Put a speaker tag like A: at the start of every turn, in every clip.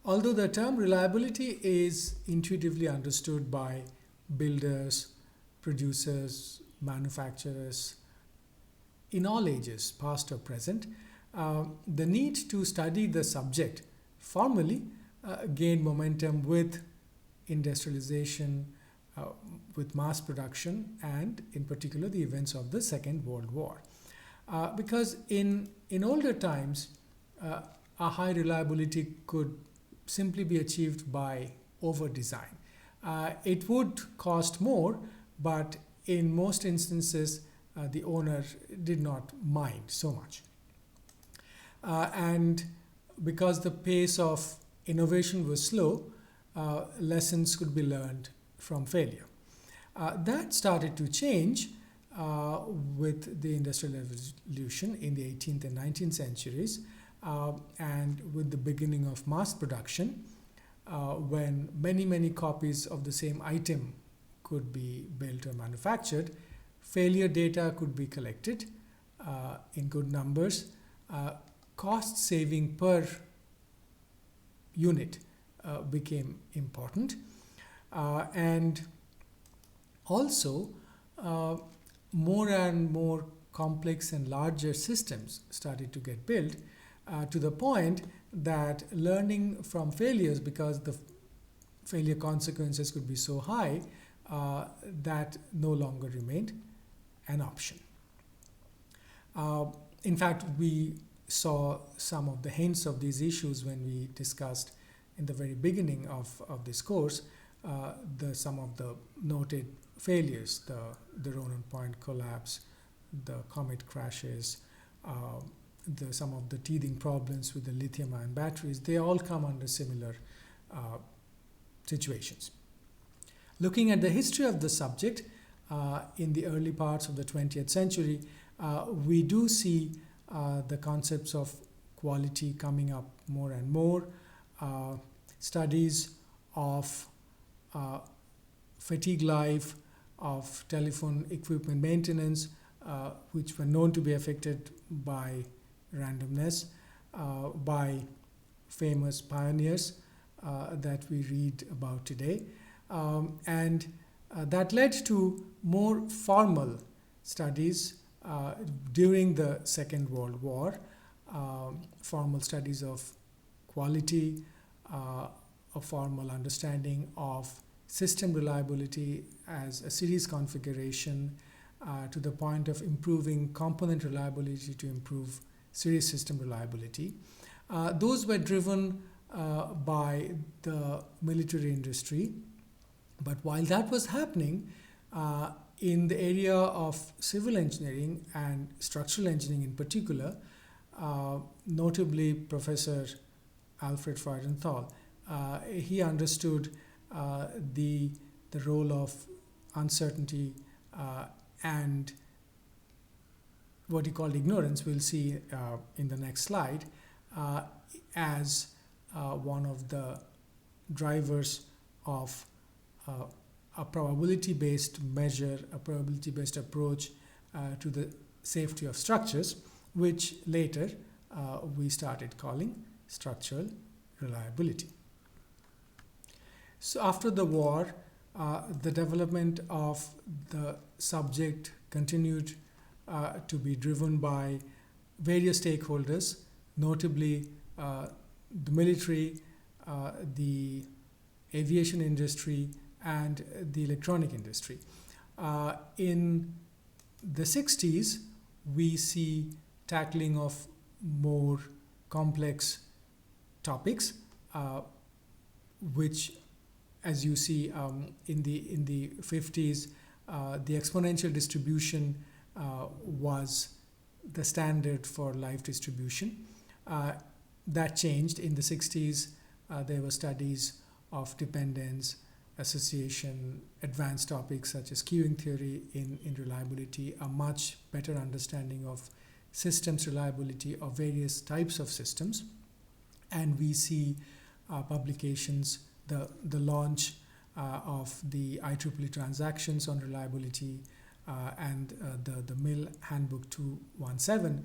A: Although the term reliability is intuitively understood by builders, producers, manufacturers in all ages, past or present, the need to study the subject formally gained momentum with industrialization, uh, with mass production, and in particular the events of the Second World War. Because in older times, a high reliability could simply be achieved by over design. It would cost more, but in most instances, the owner did not mind so much. And because the pace of innovation was slow, lessons could be learned from failure. That started to change with the Industrial Revolution in the 18th and 19th centuries, and with the beginning of mass production, when many copies of the same item could be built or manufactured, failure data could be collected in good numbers. Cost saving per unit became important, and also more and more complex and larger systems started to get built, to the point that learning from failures, because the failure consequences could be so high, that no longer remained an option. In fact, we saw some of the hints of these issues when we discussed in the very beginning of this course some of the noted failures, the Ronan Point collapse, the comet crashes, some of the teething problems with the lithium-ion batteries. They all come under similar situations. Looking at the history of the subject, in the early parts of the 20th century, we do see the concepts of quality coming up more and more. Studies of fatigue life, of telephone equipment maintenance, which were known to be affected by randomness, by famous pioneers that we read about today. And that led to more formal studies during the Second World War, formal studies of quality, a formal understanding of system reliability as a series configuration, to the point of improving component reliability to improve series system reliability. Those were driven by the military industry. But while that was happening, in the area of civil engineering and structural engineering in particular, notably Professor Alfred Freudenthal, he understood the role of uncertainty and what he called ignorance, we'll see in the next slide, as one of the drivers of a probability-based measure, a probability-based approach to the safety of structures, which later we started calling structural reliability. So after the war, the development of the subject continued to be driven by various stakeholders, notably the military, the aviation industry, and the electronic industry. In the 60s, we see tackling of more complex topics, which, as you see in the 50s, the exponential distribution was the standard for life distribution. That changed in the 60s. There were studies of dependence, association, advanced topics such as queuing theory in reliability, a much better understanding of systems reliability of various types of systems. And we see publications, the launch of the IEEE transactions on reliability and the MIL Handbook 217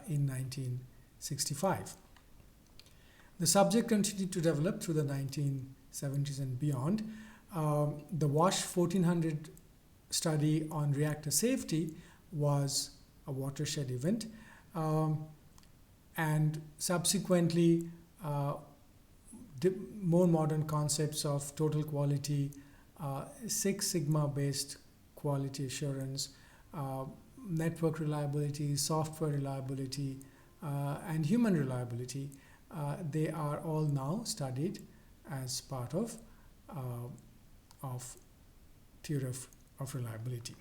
A: in 1965. The subject continued to develop through the 1970s and beyond. The WASH 1400 study on reactor safety was a watershed event, and subsequently more modern concepts of total quality, Six Sigma based quality assurance, network reliability, software reliability, and human reliability, they are all now studied as part of theory of reliability.